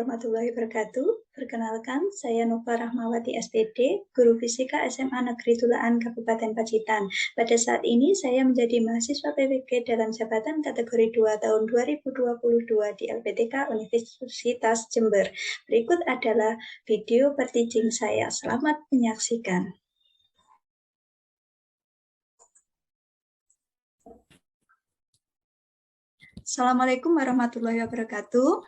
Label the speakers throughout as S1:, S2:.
S1: warahmatullahi wabarakatuh. Perkenalkan, saya Nova Rahmawati SPD, Guru Fisika SMA Negeri Tulaan Kabupaten Pacitan. Pada saat ini saya menjadi mahasiswa PWG dalam jabatan kategori 2 tahun 2022 di LPTK Universitas Jember. Berikut adalah video per-teaching saya. Selamat menyaksikan. Assalamualaikum warahmatullahi wabarakatuh.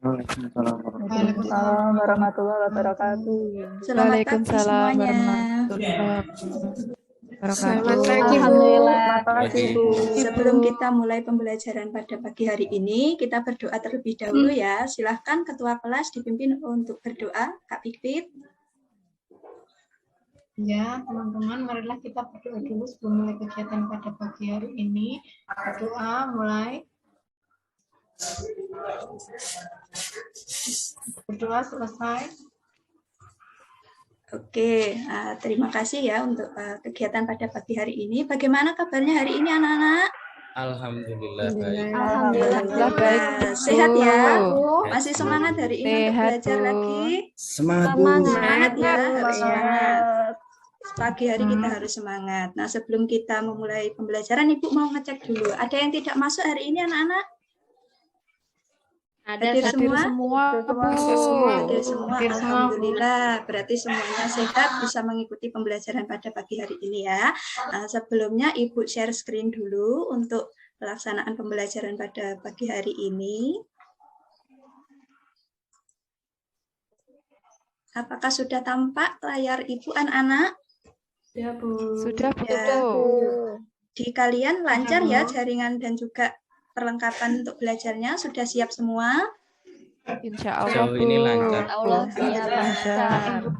S2: Waalaikumsalam warahmatullahi wabarakatuh.
S1: Selamat pagi semuanya.
S2: Selamat pagi, Alhamdulillah.
S1: Sebelum kita mulai pembelajaran pada pagi hari ini, kita berdoa terlebih dahulu ya. Silahkan Ketua kelas dipimpin untuk berdoa, Kak Pipit.
S2: Ya, teman-teman, marilah kita berdoa dulu sebelum mulai kegiatan pada pagi hari ini. Berdoa mulai. Berdoa selesai.
S1: Oke, terima kasih ya untuk kegiatan pada pagi hari ini. Bagaimana kabarnya hari ini anak-anak?
S3: Alhamdulillah baik.
S1: Alhamdulillah baik. Sehat ya? Masih semangat hari ini untuk belajar lagi?
S3: Semangat Bu.
S1: Semangat ya, harus semangat. Pagi hari kita harus semangat. Nah, sebelum kita memulai pembelajaran, Ibu mau ngecek dulu. Ada yang tidak masuk hari ini anak-anak? Hadir semua. Hadir semua. Alhamdulillah. Berarti semuanya sehat, bisa mengikuti pembelajaran pada pagi hari ini ya. Sebelumnya Ibu share screen dulu untuk pelaksanaan pembelajaran pada pagi hari ini. Apakah sudah tampak layar Ibu anak-anak?
S2: Ya, Bu.
S4: Sudah, Bu.
S1: Ya. Di kalian lancar ya jaringan dan juga perlengkapan untuk belajarnya, sudah siap semua?
S4: Insya Allah,
S3: Jauh ini lancar.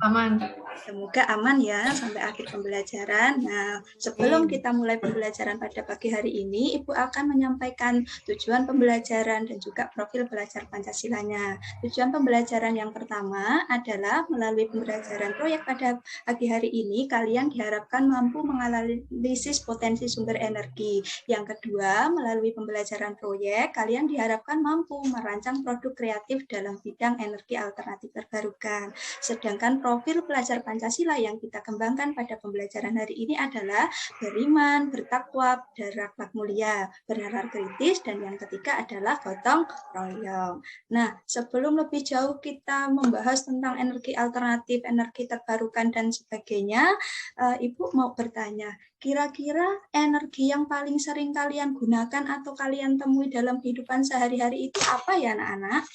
S2: Aman.
S1: Semoga aman ya sampai akhir pembelajaran. Nah, sebelum kita mulai pembelajaran pada pagi hari ini, Ibu akan menyampaikan tujuan pembelajaran dan juga profil belajar Pancasilanya. Tujuan pembelajaran yang pertama adalah melalui pembelajaran proyek pada pagi hari ini, kalian diharapkan mampu menganalisis potensi sumber energi. Yang kedua, melalui pembelajaran proyek, kalian diharapkan mampu merancang produk kreatif dalam bidang energi alternatif terbarukan. Sedangkan profil pelajar Pancasila yang kita kembangkan pada pembelajaran hari ini adalah beriman, bertakwa, berakhlak mulia, bernalar kritis, dan yang ketiga adalah gotong royong. Nah, sebelum lebih jauh kita membahas tentang energi alternatif, energi terbarukan, dan sebagainya, Ibu mau bertanya, kira-kira energi yang paling sering kalian gunakan atau kalian temui dalam kehidupan sehari-hari itu apa ya anak-anak?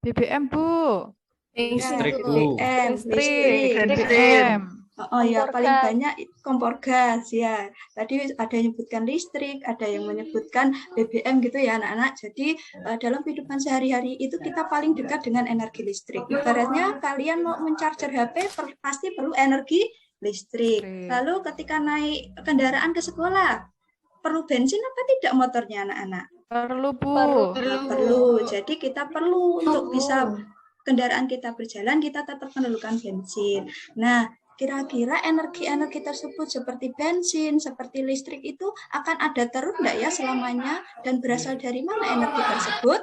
S4: BBM, Bu.
S3: Listrik Bu.
S4: BBM.
S1: Oh ya, paling banyak kompor gas ya. Tadi ada yang menyebutkan listrik, ada yang menyebutkan BBM gitu ya anak-anak. Jadi dalam kehidupan sehari-hari itu kita paling dekat dengan energi listrik. Ibaratnya kalian mau mencharger HP pasti perlu energi listrik. Lalu ketika naik kendaraan ke sekolah, perlu bensin apa tidak motornya anak-anak?
S4: Perlu, Bu.
S1: Perlu. Jadi kita perlu untuk bisa kendaraan kita berjalan, kita tetap memerlukan bensin. Nah, kira-kira energi-energi tersebut seperti bensin, seperti listrik itu akan ada terus enggak ya selamanya? Dan berasal dari mana energi tersebut?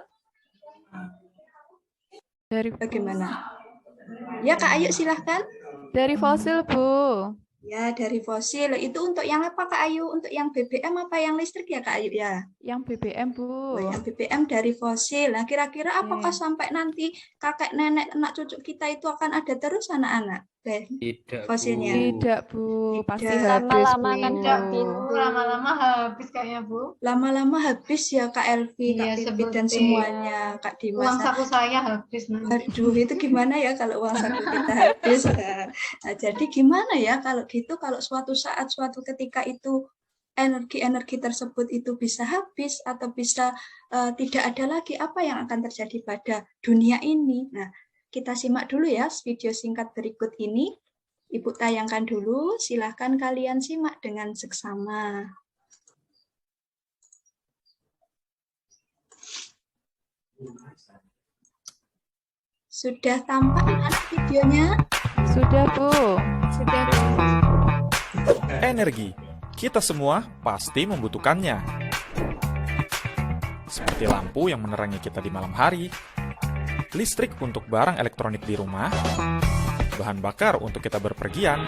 S4: Dari
S1: bagaimana? Ya, Kak Ayu silahkan.
S4: Dari fosil, Bu.
S1: Ya, dari fosil. Itu untuk yang apa, Kak Ayu? Untuk yang BBM apa yang listrik ya, Kak Ayu ya?
S4: Yang BBM, Bu.
S1: Oh, yang BBM dari fosil. Nah, kira-kira apakah sampai nanti kakek, nenek, anak cucu kita itu akan ada terus anak-anak?
S3: Tidak,
S1: fosilnya.
S4: Tidak, Bu. Pasti habis,
S2: lama-lama
S4: Bu.
S2: kan lama-lama habis kayaknya, Bu.
S1: Lama-lama habis ya, Kak Elvi,
S2: Iya,
S1: Kak Pipit, dan semuanya, Kak Dimas.
S2: Uang saku saya habis nanti.
S1: Aduh, itu gimana ya kalau uang saku kita habis? Nah, jadi gimana ya kalau gitu, kalau suatu saat, suatu ketika itu energi-energi tersebut itu bisa habis atau bisa tidak ada lagi, apa yang akan terjadi pada dunia ini? Nah, kita simak dulu ya video singkat berikut ini. Ibu tayangkan dulu, silahkan kalian simak dengan seksama. Sudah tampak anak videonya?
S4: Sudah, Bu.
S2: Sudah.
S5: Energi. Kita semua pasti membutuhkannya. seperti lampu yang menerangi kita di malam hari, listrik untuk barang elektronik di rumah, bahan bakar untuk kita berpergian,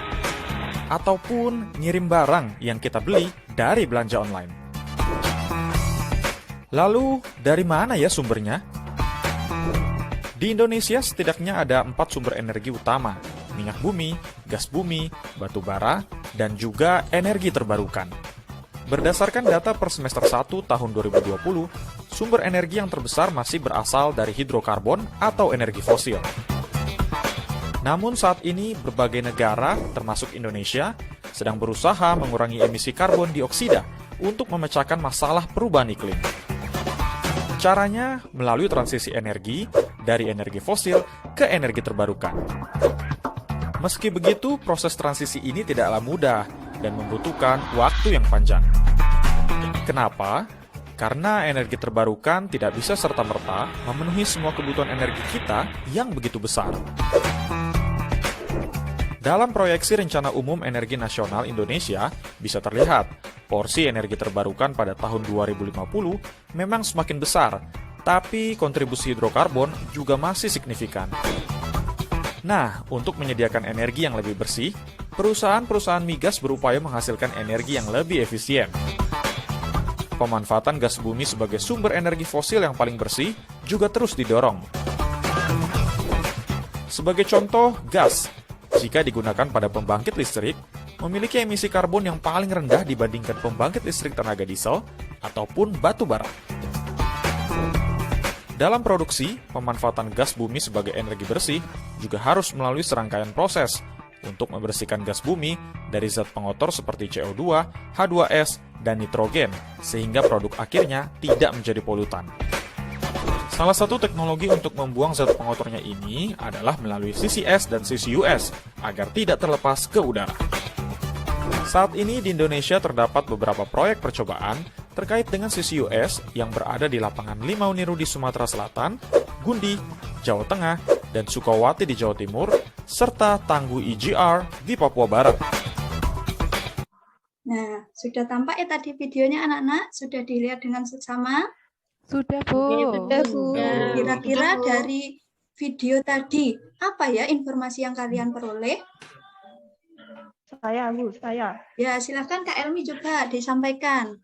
S5: ataupun ngirim barang yang kita beli dari belanja online. Lalu, dari mana ya sumbernya? Di Indonesia setidaknya ada 4 sumber energi utama, minyak bumi, gas bumi, batu bara, dan juga energi terbarukan. Berdasarkan data per semester 1 tahun 2020, sumber energi yang terbesar masih berasal dari hidrokarbon atau energi fosil. Namun saat ini berbagai negara, termasuk Indonesia, sedang berusaha mengurangi emisi karbon dioksida untuk memecahkan masalah perubahan iklim. Caranya melalui transisi energi dari energi fosil ke energi terbarukan. Meski begitu, proses transisi ini tidaklah mudah dan membutuhkan waktu yang panjang. Kenapa? Karena energi terbarukan tidak bisa serta-merta memenuhi semua kebutuhan energi kita yang begitu besar. Dalam proyeksi Rencana Umum Energi Nasional Indonesia, bisa terlihat porsi energi terbarukan pada tahun 2050 memang semakin besar, tapi kontribusi hidrokarbon juga masih signifikan. Nah, untuk menyediakan energi yang lebih bersih, perusahaan-perusahaan migas berupaya menghasilkan energi yang lebih efisien. Pemanfaatan gas bumi sebagai sumber energi fosil yang paling bersih juga terus didorong. Sebagai contoh, gas, jika digunakan pada pembangkit listrik, memiliki emisi karbon yang paling rendah dibandingkan pembangkit listrik tenaga diesel ataupun batu bara. Dalam produksi, pemanfaatan gas bumi sebagai energi bersih juga harus melalui serangkaian proses untuk membersihkan gas bumi dari zat pengotor seperti CO2, H2S, dan nitrogen, sehingga produk akhirnya tidak menjadi polutan. Salah satu teknologi untuk membuang zat pengotornya ini adalah melalui CCS dan CCUS agar tidak terlepas ke udara. Saat ini di Indonesia terdapat beberapa proyek percobaan terkait dengan CCUS yang berada di lapangan Limauniru di Sumatera Selatan, Gundi, Jawa Tengah, dan Sukawati di Jawa Timur, serta Tangguh EGR di Papua Barat.
S1: Nah, sudah tampak ya tadi videonya anak-anak? Sudah dilihat dengan seksama?
S4: Sudah, Bu.
S1: Nah, kira-kira dari video tadi, apa ya informasi yang kalian peroleh?
S6: Saya.
S1: Ya, silakan Kak Elmi juga disampaikan.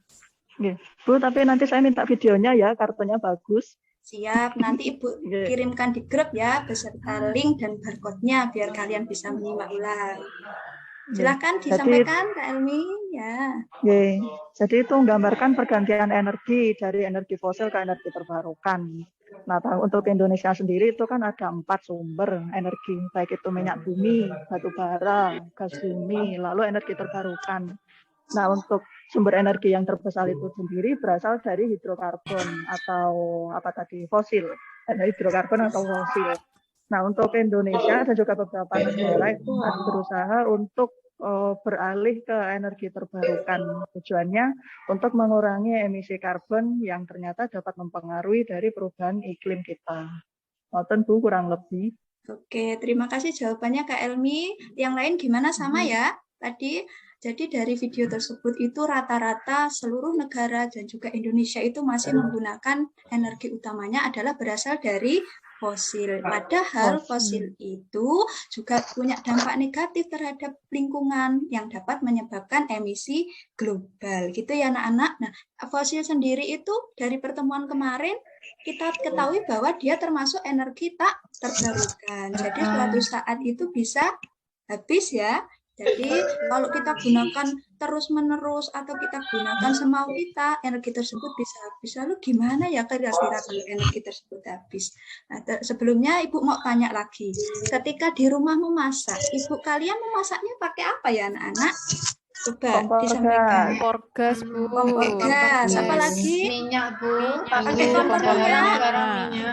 S6: Nggih. Bu, tapi nanti saya minta videonya ya, kartunya bagus.
S1: Siap, nanti Ibu kirimkan di grup ya, beserta link dan barcode-nya, biar kalian bisa menyimak ulang. Silakan disampaikan Kak Elmi. Ya.
S6: Nggih. Jadi itu menggambarkan pergantian energi dari energi fosil ke energi terbarukan. Nah, untuk Indonesia sendiri itu kan ada 4 sumber energi, baik itu minyak bumi, batu bara, gas bumi, lalu energi terbarukan. Nah, untuk sumber energi yang terbesar itu sendiri berasal dari hidrokarbon atau fosil, hidrokarbon atau fosil. Nah, untuk Indonesia dan juga beberapa negara itu harus berusaha untuk beralih ke energi terbarukan. Tujuannya untuk mengurangi emisi karbon yang ternyata dapat mempengaruhi dari perubahan iklim kita. Ngoten Bu, kurang lebih.
S1: Oke, terima kasih jawabannya Kak Elmi. Yang lain gimana, sama ya? Tadi, jadi dari video tersebut itu rata-rata seluruh negara dan juga Indonesia itu masih menggunakan energi utamanya adalah berasal dari fosil. Padahal fosil itu juga punya dampak negatif terhadap lingkungan yang dapat menyebabkan emisi global. Gitu ya anak-anak. Nah, fosil sendiri itu dari pertemuan kemarin kita ketahui bahwa dia termasuk energi tak terbarukan. Jadi suatu saat itu bisa habis ya. Jadi kalau kita gunakan terus-menerus atau kita gunakan semau kita, energi tersebut bisa habis. Lalu gimana ya kira-kira kalau energi tersebut habis? Nah, sebelumnya Ibu mau tanya lagi. Ketika di rumah memasak, Ibu kalian memasaknya pakai apa ya anak-anak? Coba disampaikan.
S4: Kompor gas, Bu.
S1: Kompor gas. Apa lagi?
S2: Minyak, Bu.
S1: Pakai kompor minyak.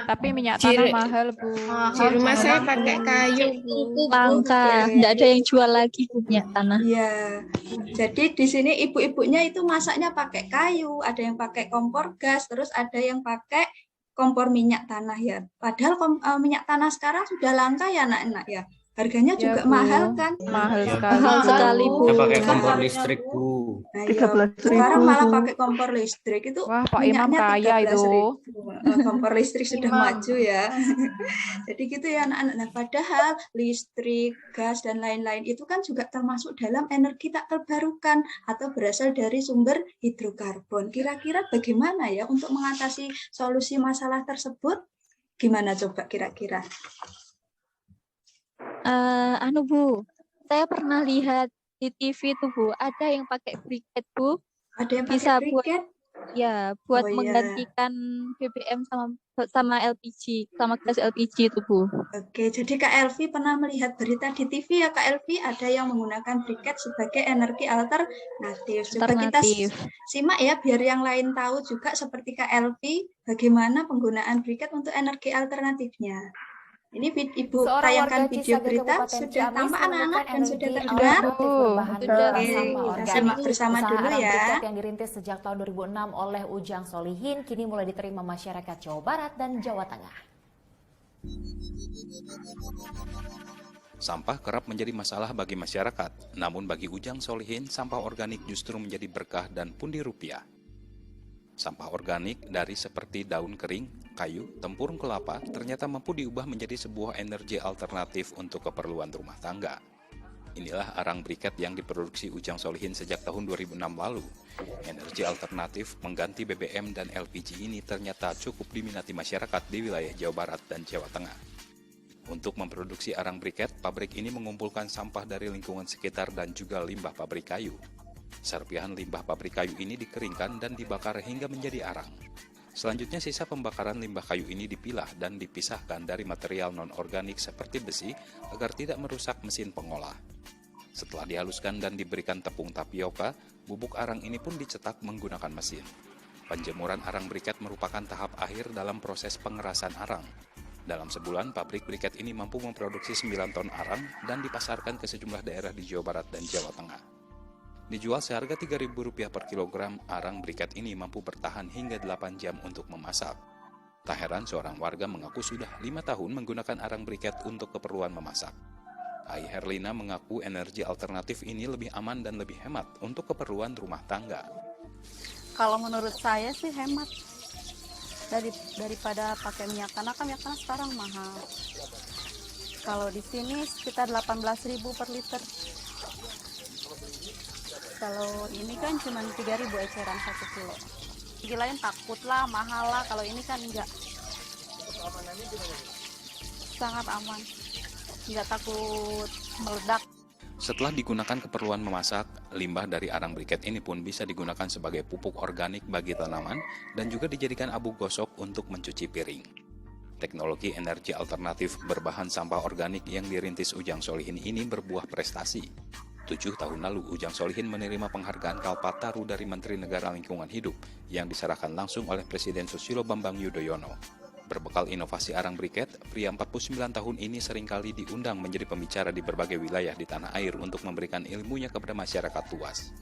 S4: Tapi minyak tanah mahal, Bu.
S7: Di rumah saya pakai kayu, Bu.
S8: Langka, nggak ada yang jual lagi minyak tanah.
S1: Iya. Jadi di sini ibu-ibunya itu masaknya pakai kayu, ada yang pakai kompor gas, terus ada yang pakai kompor minyak tanah ya. Padahal minyak tanah sekarang sudah langka ya anak-anak ya. Harganya
S4: Ya,
S1: juga
S4: Bu.
S1: mahal kan?
S4: Mahal
S3: Ya,
S4: sekali.
S8: Mahal sekali, Bu.
S3: Kita pakai
S1: Sekarang-
S3: kompor listrik, Bu.
S1: Nah, iya.
S6: 13.000,
S1: Sekarang malah
S6: Bu.
S1: pakai kompor listrik itu
S4: Wah, Pak Imam
S1: minyaknya
S4: kaya itu.
S1: 13.000. Kompor listrik sudah
S2: Imam.
S1: maju ya. Jadi gitu ya anak-anak. Nah, padahal listrik, gas dan lain-lain itu kan juga termasuk dalam energi tak terbarukan atau berasal dari sumber hidrokarbon. Kira-kira bagaimana ya untuk mengatasi solusi masalah tersebut? Gimana coba kira-kira?
S8: Bu, saya pernah lihat di TV tuh Bu, ada yang pakai briket Bu,
S1: Ada yang
S8: Bisa
S1: pakai
S8: buat-
S1: briket?
S8: buat
S1: Oh, iya.
S8: menggantikan BBM sama LPG, sama gas LPG tuh Bu.
S1: Oke, jadi Kak Elvi pernah melihat berita di TV ya Kak Elvi, ada yang menggunakan briket sebagai energi alternatif. Coba kita
S8: Alternatif.
S1: simak ya biar yang lain tahu juga seperti Kak Elvi bagaimana penggunaan briket untuk energi alternatifnya. Ini Ibu
S9: Seorang
S1: tayangkan
S9: warga
S1: video
S9: Cisaga,
S1: berita
S9: Kabupaten
S1: sudah
S9: Ciamis
S1: tampak anak-anak
S9: menemukan
S1: dan sudah
S9: energi
S1: terdengar.
S9: alternatif berbahan
S8: Sudah.
S9: bakar
S1: Oke,
S9: sampah
S1: kita
S9: organik.
S1: simak bersama
S9: Usaha
S1: dulu
S9: arang
S1: ya.
S9: briket yang dirintis sejak tahun 2006 oleh Ujang Solihin kini mulai diterima masyarakat Jawa Barat dan Jawa Tengah.
S10: Sampah kerap menjadi masalah bagi masyarakat, namun bagi Ujang Solihin, sampah organik justru menjadi berkah dan pundi rupiah. Sampah organik dari seperti daun kering, kayu, tempurung kelapa ternyata mampu diubah menjadi sebuah energi alternatif untuk keperluan rumah tangga. Inilah arang briket yang diproduksi Ujang Solihin sejak tahun 2006 lalu. Energi alternatif mengganti BBM dan LPG ini ternyata cukup diminati masyarakat di wilayah Jawa Barat dan Jawa Tengah. Untuk memproduksi arang briket, pabrik ini mengumpulkan sampah dari lingkungan sekitar dan juga limbah pabrik kayu. Serpihan limbah pabrik kayu ini dikeringkan dan dibakar hingga menjadi arang. Selanjutnya sisa pembakaran limbah kayu ini dipilah dan dipisahkan dari material non-organik seperti besi agar tidak merusak mesin pengolah. Setelah dihaluskan dan diberikan tepung tapioka, bubuk arang ini pun dicetak menggunakan mesin. Penjemuran arang briket merupakan tahap akhir dalam proses pengerasan arang. Dalam sebulan, pabrik briket ini mampu memproduksi 9 ton arang dan dipasarkan ke sejumlah daerah di Jawa Barat dan Jawa Tengah. Dijual seharga Rp3.000 per kilogram, arang briket ini mampu bertahan hingga 8 jam untuk memasak. Tak heran seorang warga mengaku sudah 5 tahun menggunakan arang briket untuk keperluan memasak. Ai Herlina mengaku energi alternatif ini lebih aman dan lebih hemat untuk keperluan rumah tangga.
S11: Kalau menurut saya sih hemat daripada pakai minyak tanah, kan minyak tanah sekarang mahal. Kalau di sini sekitar 18.000 per liter. Kalau ini kan cuma 3.000 eceran 1 kilo. Yang lain takut lah, mahal lah. Kalau ini kan enggak. Sangat aman. Enggak takut meledak.
S10: Setelah digunakan keperluan memasak, limbah dari arang briket ini pun bisa digunakan sebagai pupuk organik bagi tanaman dan juga dijadikan abu gosok untuk mencuci piring. Teknologi energi alternatif berbahan sampah organik yang dirintis Ujang Solihin ini berbuah prestasi. 7 tahun lalu, Ujang Solihin menerima penghargaan Kalpataru dari Menteri Negara Lingkungan Hidup yang diserahkan langsung oleh Presiden Susilo Bambang Yudhoyono. Berbekal inovasi arang briket, pria 49 tahun ini seringkali diundang menjadi pembicara di berbagai wilayah di tanah air untuk memberikan ilmunya kepada masyarakat luas.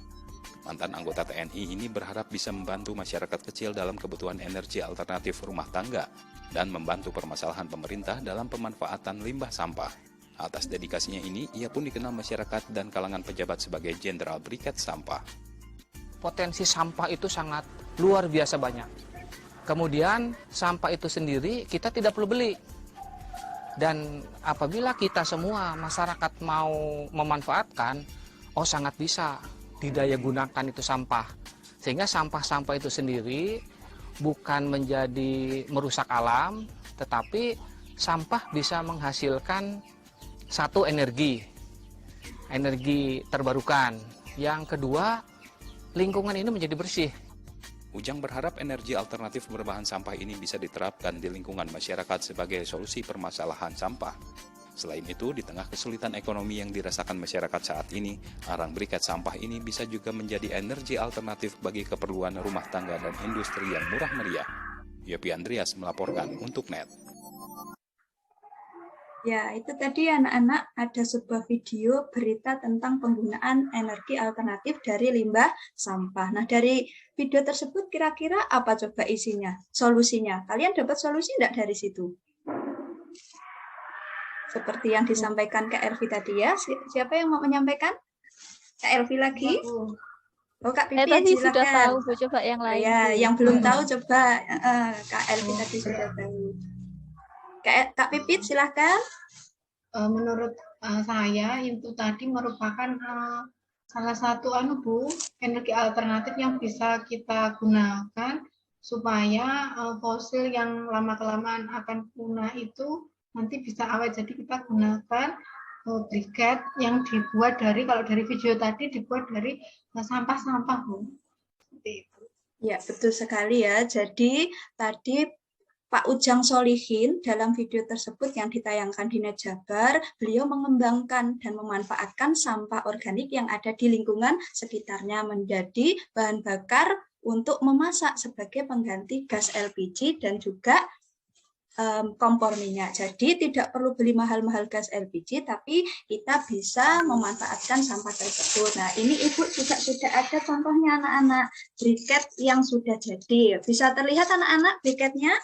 S10: Mantan anggota TNI ini berharap bisa membantu masyarakat kecil dalam kebutuhan energi alternatif rumah tangga dan membantu permasalahan pemerintah dalam pemanfaatan limbah sampah. Atas dedikasinya ini, ia pun dikenal masyarakat dan kalangan pejabat sebagai Jenderal Briket Sampah.
S12: Potensi sampah itu sangat luar biasa banyak. Kemudian sampah itu sendiri kita tidak perlu beli. Dan apabila kita semua masyarakat mau memanfaatkan, sangat bisa didaya gunakan itu sampah. Sehingga sampah-sampah itu sendiri bukan menjadi merusak alam, tetapi sampah bisa menghasilkan satu energi terbarukan. Yang kedua, lingkungan ini menjadi bersih.
S10: Ujang berharap energi alternatif berbahan sampah ini bisa diterapkan di lingkungan masyarakat sebagai solusi permasalahan sampah. Selain itu, di tengah kesulitan ekonomi yang dirasakan masyarakat saat ini, arang briket sampah ini bisa juga menjadi energi alternatif bagi keperluan rumah tangga dan industri yang murah meriah. Yopi Andreas melaporkan untuk NET.
S1: Ya, itu tadi anak-anak ada sebuah video berita tentang penggunaan energi alternatif dari limbah sampah. Nah, dari video tersebut kira-kira apa coba isinya, solusinya? Kalian dapat solusi enggak dari situ? seperti yang disampaikan Kak Elvi tadi ya. Siapa yang mau menyampaikan? Kak Elvi lagi? Oh, Kak Pipit,
S8: tadi
S1: silakan.
S8: sudah tahu, Bu. Coba yang lain.
S1: Ya,
S8: Bu.
S1: yang belum tahu coba. Kak Elvi tadi sudah tahu. Kak Pipit, silakan.
S2: Menurut saya itu tadi merupakan salah satu Bu, energi alternatif yang bisa kita gunakan supaya fosil yang lama-kelamaan akan punah itu nanti bisa awet. Jadi kita gunakan briket yang dibuat dari, kalau dari video tadi dibuat dari sampah-sampah, Bu. Seperti itu.
S1: Ya, betul sekali ya. Jadi tadi Pak Ujang Solihin dalam video tersebut yang ditayangkan di Net Jabar, beliau mengembangkan dan memanfaatkan sampah organik yang ada di lingkungan sekitarnya menjadi bahan bakar untuk memasak sebagai pengganti gas LPG dan juga kompor minyak. Jadi tidak perlu beli mahal-mahal gas LPG, tapi kita bisa memanfaatkan sampah tersebut. Nah, ini Ibu juga sudah ada contohnya anak-anak, briket yang sudah jadi. Bisa terlihat anak-anak briketnya?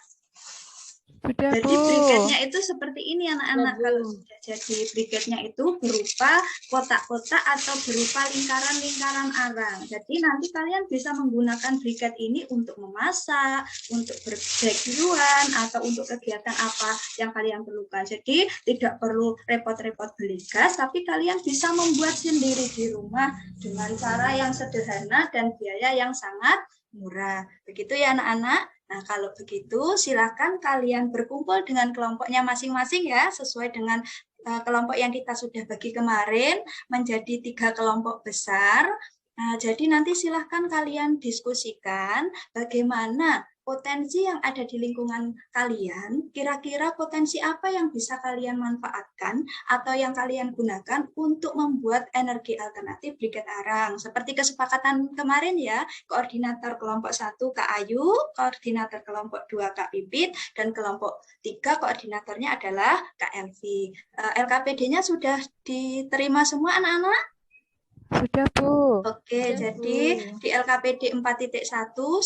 S4: Sudah,
S1: Jadi
S4: Bu.
S1: briketnya itu seperti ini anak-anak. Kalau sudah jadi briketnya itu berupa kotak-kotak atau berupa lingkaran-lingkaran arang. Jadi nanti kalian bisa menggunakan briket ini untuk memasak, untuk berbagian, atau untuk kegiatan apa yang kalian perlukan. Jadi tidak perlu repot-repot beli gas, tapi kalian bisa membuat sendiri di rumah dengan cara yang sederhana dan biaya yang sangat murah. Begitu ya anak-anak. Nah, kalau begitu silakan kalian berkumpul dengan kelompoknya masing-masing ya, sesuai dengan kelompok yang kita sudah bagi kemarin menjadi 3 kelompok besar. Nah, jadi nanti silahkan kalian diskusikan bagaimana potensi yang ada di lingkungan kalian, kira-kira potensi apa yang bisa kalian manfaatkan atau yang kalian gunakan untuk membuat energi alternatif briket arang. Seperti kesepakatan kemarin ya, koordinator kelompok 1 Kak Ayu, koordinator kelompok 2 Kak Pipit, dan kelompok 3 koordinatornya adalah Kak Elvi. LKPD-nya sudah diterima semua anak-anak?
S4: Sudah, Bu.
S1: Oke, jadi di LKPD 4.1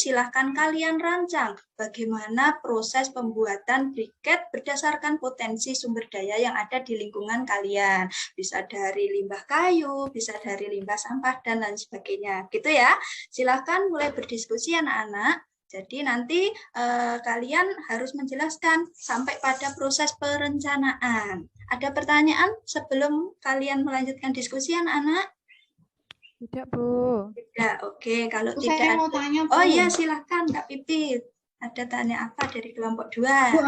S1: silahkan kalian rancang bagaimana proses pembuatan briket berdasarkan potensi sumber daya yang ada di lingkungan kalian. Bisa dari limbah kayu, bisa dari limbah sampah, dan lain sebagainya. Gitu ya. Silahkan mulai berdiskusi anak-anak. Jadi nanti kalian harus menjelaskan sampai pada proses perencanaan. Ada pertanyaan sebelum kalian melanjutkan diskusi anak-anak?
S4: Tidak, Bu.
S1: Tidak, oke. Kalau
S2: Bu,
S1: tidak
S2: saya mau
S1: ada.
S2: tanya, Bu.
S1: Oh iya, silakan Kak Pipit. Ada tanya apa dari kelompok 2?
S2: Bu,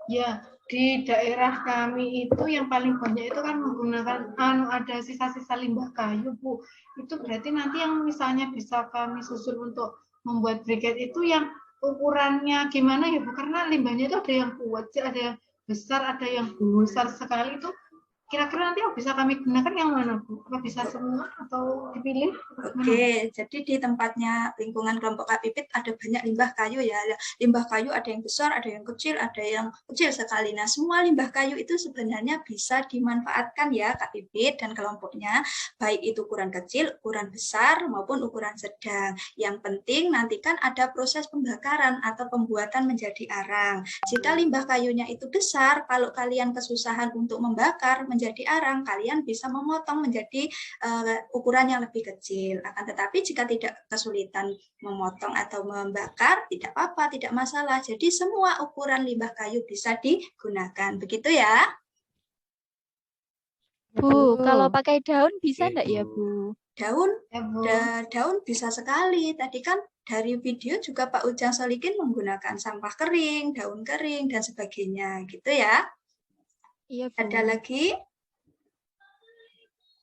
S2: ya, di daerah kami itu yang paling banyak itu kan menggunakan ada sisa-sisa limbah kayu, Bu. Itu berarti nanti yang misalnya bisa kami susun untuk membuat briket itu yang ukurannya gimana ya, Bu? Karena limbahnya itu ada yang kuat, ada yang besar, ada yang besar sekali itu. Kira-kira nanti yang bisa kami gunakan yang mana, Bu? Apa bisa semua atau dipilih?
S1: Oke, jadi di tempatnya lingkungan kelompok Kak Pipit ada banyak limbah kayu ya. Limbah kayu ada yang besar, ada yang kecil, ada yang kecil sekali. Nah, semua limbah kayu itu sebenarnya bisa dimanfaatkan ya Kak Pipit dan kelompoknya, baik itu ukuran kecil, ukuran besar, maupun ukuran sedang. Yang penting nanti kan ada proses pembakaran atau pembuatan menjadi arang. Jika limbah kayunya itu besar, kalau kalian kesusahan untuk membakar menjadi arang, kalian bisa memotong menjadi ukuran yang lebih kecil. Akan tetapi jika tidak kesulitan memotong atau membakar, tidak apa-apa, tidak masalah. Jadi semua ukuran limbah kayu bisa digunakan. Begitu ya?
S8: Bu, kalau pakai daun bisa enggak ya, Bu?
S1: Daun? Daun bisa sekali. Tadi kan dari video juga Pak Ujang Solihin menggunakan sampah kering, daun kering, dan sebagainya. Gitu ya?
S8: Iya, Bu.
S1: Ada lagi?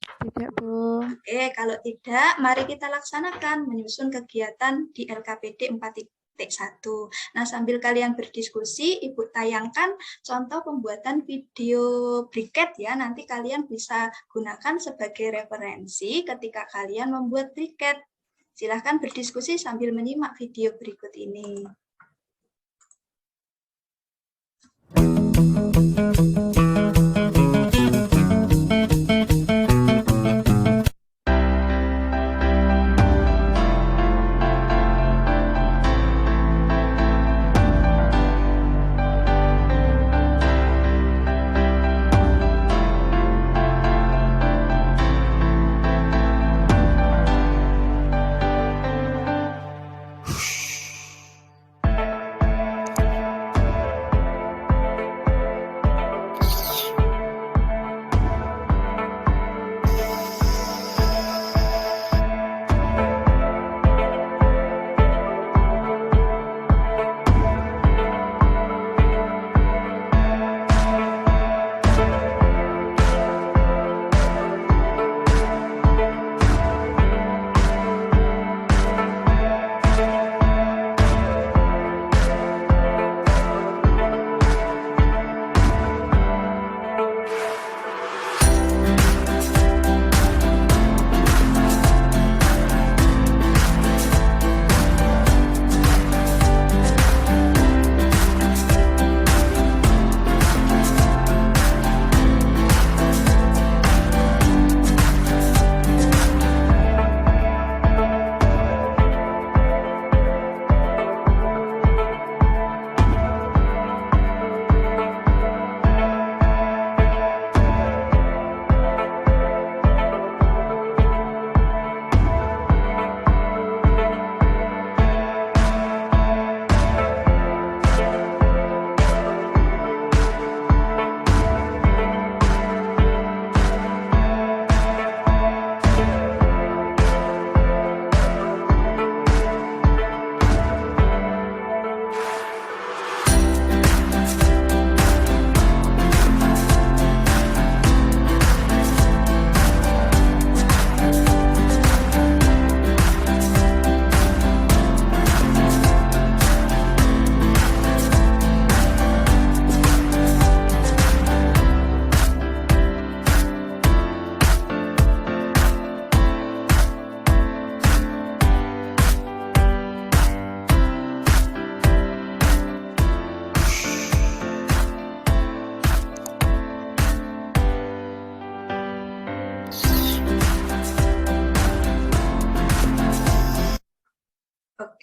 S4: Tidak, Bu.
S1: Oke, kalau tidak, mari kita laksanakan menyusun kegiatan di LKPD 4.1. Nah, sambil kalian berdiskusi, Ibu tayangkan contoh pembuatan video briket ya. Nanti kalian bisa gunakan sebagai referensi ketika kalian membuat briket. Silahkan berdiskusi sambil menyimak video berikut ini.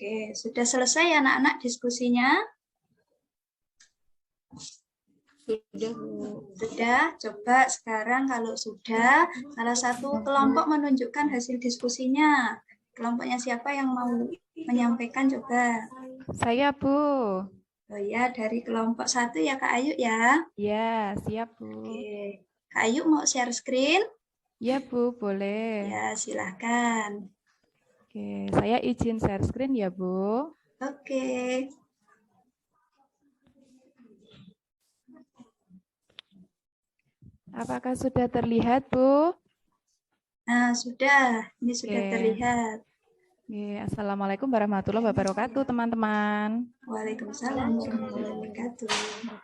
S1: Oke, sudah selesai anak-anak diskusinya?
S8: Sudah, Bu.
S1: Sudah, coba sekarang kalau sudah, salah satu kelompok menunjukkan hasil diskusinya. Kelompoknya siapa yang mau menyampaikan coba?
S4: Saya, Bu.
S1: Oh ya, dari kelompok 1 ya Kak Ayu ya?
S4: Ya, siap, Bu.
S1: Oke, Kak Ayu mau share screen?
S4: Ya, Bu, boleh.
S1: Ya, silahkan.
S4: Oke, saya izin share screen ya, Bu.
S1: Oke.
S4: Apakah sudah terlihat, Bu?
S1: Nah, sudah. Ini sudah terlihat.
S4: Oke, Assalamualaikum warahmatullahi wabarakatuh, teman-teman.
S1: Waalaikumsalam warahmatullahi wabarakatuh.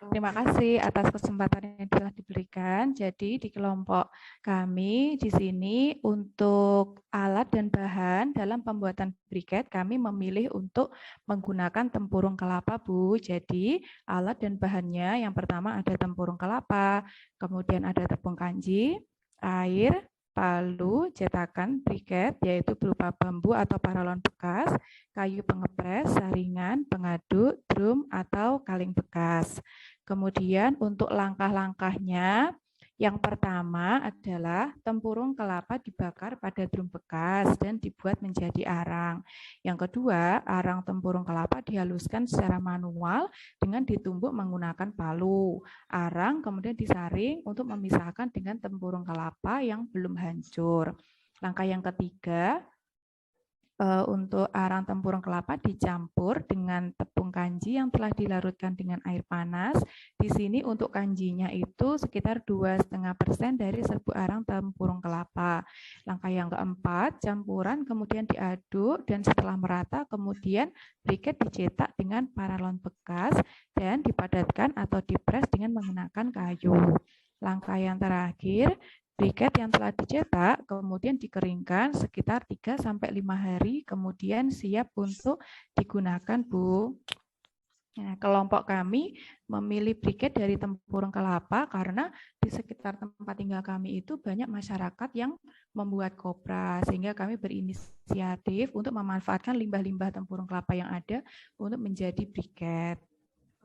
S4: Terima kasih atas kesempatan yang telah diberikan. Jadi di kelompok kami di sini untuk alat dan bahan dalam pembuatan briket kami memilih untuk menggunakan tempurung kelapa, Bu. Jadi alat dan bahannya yang pertama ada tempurung kelapa, kemudian ada tepung kanji, air, palu, cetakan, briket, yaitu berupa bambu atau paralon bekas, kayu pengepres, saringan, pengaduk, drum, atau kaleng bekas. Kemudian untuk langkah-langkahnya, yang pertama adalah tempurung kelapa dibakar pada drum bekas dan dibuat menjadi arang. Yang kedua, arang tempurung kelapa dihaluskan secara manual dengan ditumbuk menggunakan palu. Arang kemudian disaring untuk memisahkan dengan tempurung kelapa yang belum hancur. Langkah yang ketiga, untuk arang tempurung kelapa dicampur dengan tepung kanji yang telah dilarutkan dengan air panas. Di sini untuk kanjinya itu sekitar 2,5% dari serbuk arang tempurung kelapa. Langkah yang keempat, campuran kemudian diaduk dan setelah merata kemudian briket dicetak dengan paralon bekas dan dipadatkan atau dipres dengan menggunakan kayu. Langkah yang terakhir, briket yang telah dicetak kemudian dikeringkan sekitar 3-5 hari, kemudian siap untuk digunakan, Bu. Nah, kelompok kami memilih briket dari tempurung kelapa karena di sekitar tempat tinggal kami itu banyak masyarakat yang membuat kopra, sehingga kami berinisiatif untuk memanfaatkan limbah-limbah tempurung kelapa yang ada untuk menjadi briket.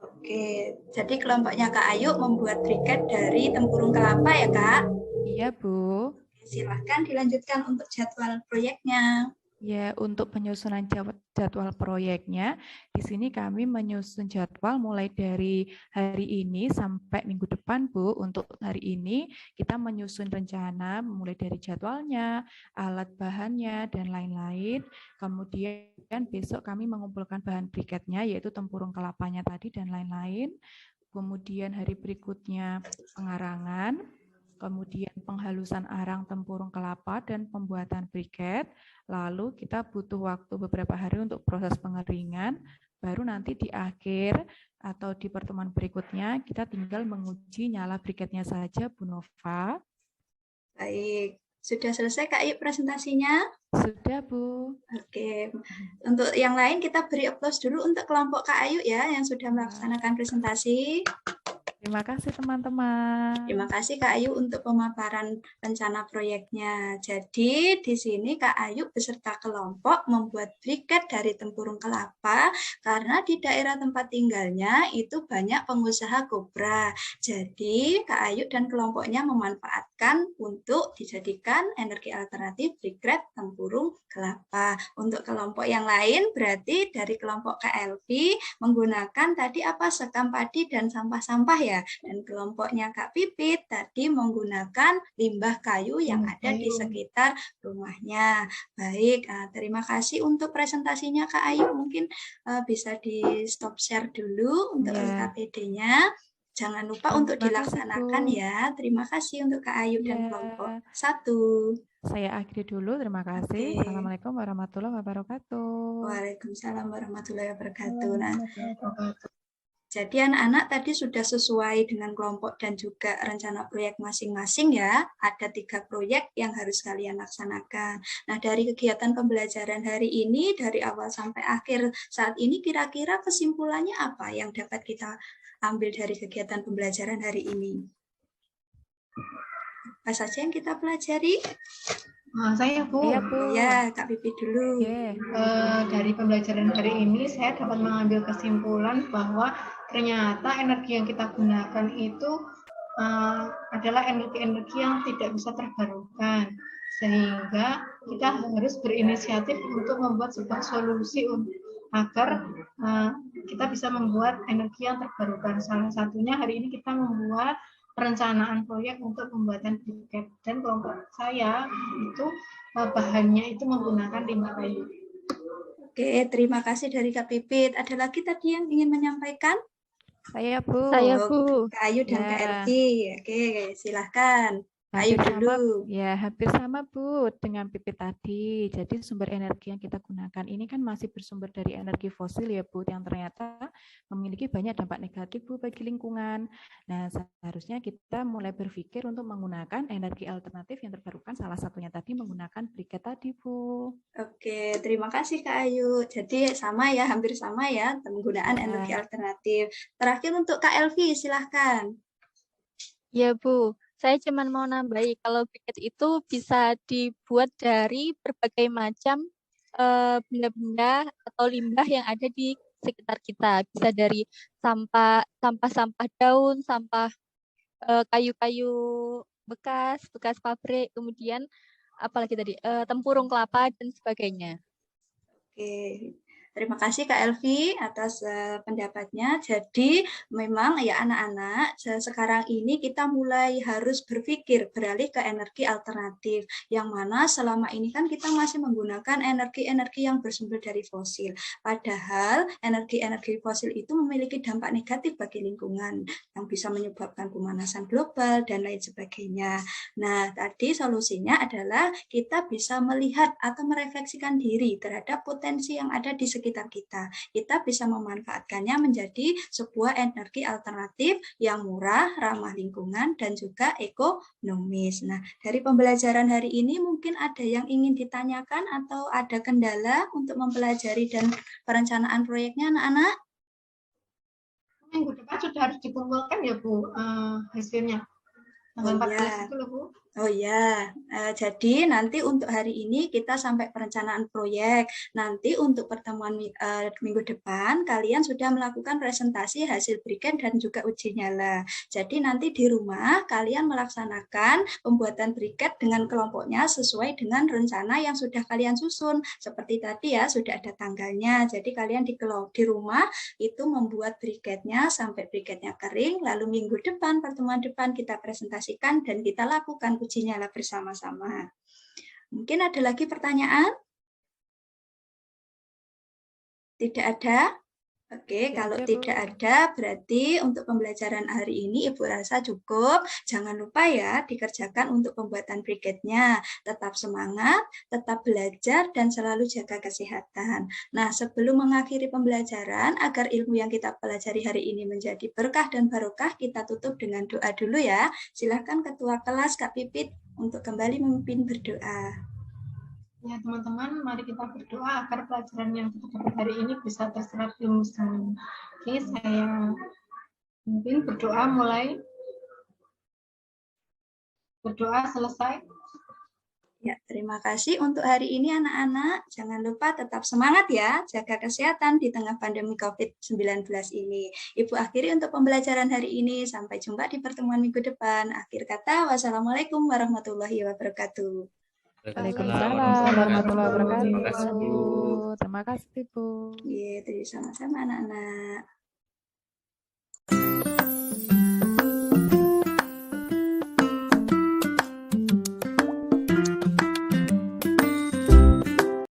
S1: Oke, jadi kelompoknya Kak Ayu membuat briket dari tempurung kelapa ya, Kak?
S4: Iya, Bu.
S1: Silahkan dilanjutkan untuk jadwal proyeknya.
S4: Ya, untuk penyusunan jadwal proyeknya, di sini kami menyusun jadwal mulai dari hari ini sampai minggu depan, Bu. Untuk hari ini, kita menyusun rencana mulai dari jadwalnya, alat bahannya, dan lain-lain. Kemudian besok kami mengumpulkan bahan briketnya, yaitu tempurung kelapanya tadi, dan lain-lain. Kemudian hari berikutnya pengarangan, kemudian penghalusan arang tempurung kelapa dan pembuatan briket. Lalu kita butuh waktu beberapa hari untuk proses pengeringan, baru nanti di akhir atau di pertemuan berikutnya kita tinggal menguji nyala briketnya saja, Bu Nova.
S1: Baik, sudah selesai Kak Ayu presentasinya?
S4: Sudah, Bu.
S1: Oke, untuk yang lain kita beri aplaus dulu untuk kelompok Kak Ayu ya yang sudah melaksanakan presentasi.
S4: Terima kasih teman-teman.
S1: Terima kasih Kak Ayu untuk pemaparan rencana proyeknya. Jadi di sini Kak Ayu beserta kelompok membuat briket dari tempurung kelapa karena di daerah tempat tinggalnya itu banyak pengusaha kopra. Jadi Kak Ayu dan kelompoknya memanfaatkan untuk dijadikan energi alternatif briket tempurung kelapa. Untuk kelompok yang lain berarti dari kelompok KLP menggunakan tadi apa sekam padi dan sampah-sampah ya. Dan kelompoknya Kak Pipit tadi menggunakan limbah kayu yang ada di sekitar rumahnya. Baik, terima kasih untuk presentasinya Kak Ayu. Mungkin bisa di stop share dulu untuk LKPD-nya. Jangan lupa untuk dilaksanakan ya. Terima kasih untuk Kak Ayu dan kelompok 1.
S4: Saya akhiri dulu, terima kasih. Assalamualaikum warahmatullahi wabarakatuh.
S1: Waalaikumsalam warahmatullahi wabarakatuh. Nah, jadi anak-anak tadi sudah sesuai dengan kelompok dan juga rencana proyek masing-masing ya. Ada 3 proyek yang harus kalian laksanakan. Nah, dari kegiatan pembelajaran hari ini, dari awal sampai akhir saat ini, kira-kira kesimpulannya apa yang dapat kita ambil dari kegiatan pembelajaran hari ini? Apa saja yang kita pelajari?
S2: Saya Bu.
S4: Iya, Bu.
S1: Ya, Kak Pipi dulu.
S2: Dari pembelajaran hari ini saya dapat mengambil kesimpulan bahwa ternyata energi yang kita gunakan itu adalah energi-energi yang tidak bisa terbarukan, sehingga kita harus berinisiatif untuk membuat sebuah solusi agar kita bisa membuat energi yang terbarukan. Salah satunya hari ini kita membuat perencanaan proyek untuk pembuatan briket, dan kelompok saya itu bahannya itu menggunakan limbah kayu.
S1: Oke, terima kasih dari Kak Pipit. Ada lagi tadi yang ingin menyampaikan?
S4: Saya, Bu.
S8: Saya, Bu.
S1: Kak Ayu dan Kak Elki. Oke, silahkan.
S4: Hampir
S1: Ayu
S4: sama,
S1: dulu.
S4: ya hampir sama Bu dengan Pipit tadi. Jadi sumber energi yang kita gunakan ini kan masih bersumber dari energi fosil ya Bu, yang ternyata memiliki banyak dampak negatif Bu bagi lingkungan. Nah seharusnya kita mulai berpikir untuk menggunakan energi alternatif yang terbarukan, salah satunya tadi menggunakan briket tadi Bu.
S1: Oke, terima kasih Kak Ayu. Jadi sama ya, hampir sama ya penggunaan energi alternatif. Terakhir untuk Kak Elvi, silahkan.
S8: Ya Bu. Saya cuma mau nambahi kalau briket itu bisa dibuat dari berbagai macam benda-benda atau limbah yang ada di sekitar kita. Bisa dari sampah daun, sampah kayu-kayu bekas pabrik, kemudian apalagi tadi tempurung kelapa dan sebagainya.
S1: Oke. Terima kasih Kak Elvi atas pendapatnya. Jadi memang ya anak-anak, sekarang ini kita mulai harus berpikir beralih ke energi alternatif. Yang mana selama ini kan kita masih menggunakan energi-energi yang bersumber dari fosil. Padahal energi-energi fosil itu memiliki dampak negatif bagi lingkungan yang bisa menyebabkan pemanasan global dan lain sebagainya. Nah, tadi solusinya adalah kita bisa melihat atau merefleksikan diri terhadap potensi yang ada di sekitar kita. Kita bisa memanfaatkannya menjadi sebuah energi alternatif yang murah, ramah lingkungan, dan juga ekonomis. Nah, dari pembelajaran hari ini mungkin ada yang ingin ditanyakan atau ada kendala untuk mempelajari dan perencanaan proyeknya, anak-anak?
S2: Minggu depan sudah harus dikumpulkan ya Bu hasilnya. Tanggal 14 itu loh Bu.
S1: Oh ya, jadi nanti untuk hari ini kita sampai perencanaan proyek. Nanti untuk pertemuan minggu depan, kalian sudah melakukan presentasi hasil briket dan juga uji nyala. Jadi nanti di rumah kalian melaksanakan pembuatan briket dengan kelompoknya sesuai dengan rencana yang sudah kalian susun. Seperti tadi ya, sudah ada tanggalnya. Jadi kalian di rumah itu membuat briketnya sampai briketnya kering. Lalu minggu depan, pertemuan depan kita presentasikan dan kita lakukan uji nyala bersama-sama. Mungkin ada lagi pertanyaan? Tidak ada? Oke, kalau tidak ada, berarti untuk pembelajaran hari ini Ibu rasa cukup. Jangan lupa ya, dikerjakan untuk pembuatan briketnya. Tetap semangat, tetap belajar, dan selalu jaga kesehatan. Nah, sebelum mengakhiri pembelajaran, agar ilmu yang kita pelajari hari ini menjadi berkah dan barokah, kita tutup dengan doa dulu ya. Silakan Ketua Kelas Kak Pipit untuk kembali memimpin berdoa.
S2: Ya teman-teman, mari kita berdoa agar pelajaran yang kita dapat hari ini bisa terserap ilmu semuanya. Oke, saya mungkin berdoa mulai. Berdoa selesai.
S1: Ya, terima kasih untuk hari ini anak-anak. Jangan lupa tetap semangat ya, jaga kesehatan di tengah pandemi COVID-19 ini. Ibu akhiri untuk pembelajaran hari ini. Sampai jumpa di pertemuan minggu depan. Akhir kata, wassalamualaikum warahmatullahi wabarakatuh.
S4: Waalaikumsalam warahmatullahi wabarakatuh. Terima kasih Bu.
S1: Iya, sama-sama anak-anak.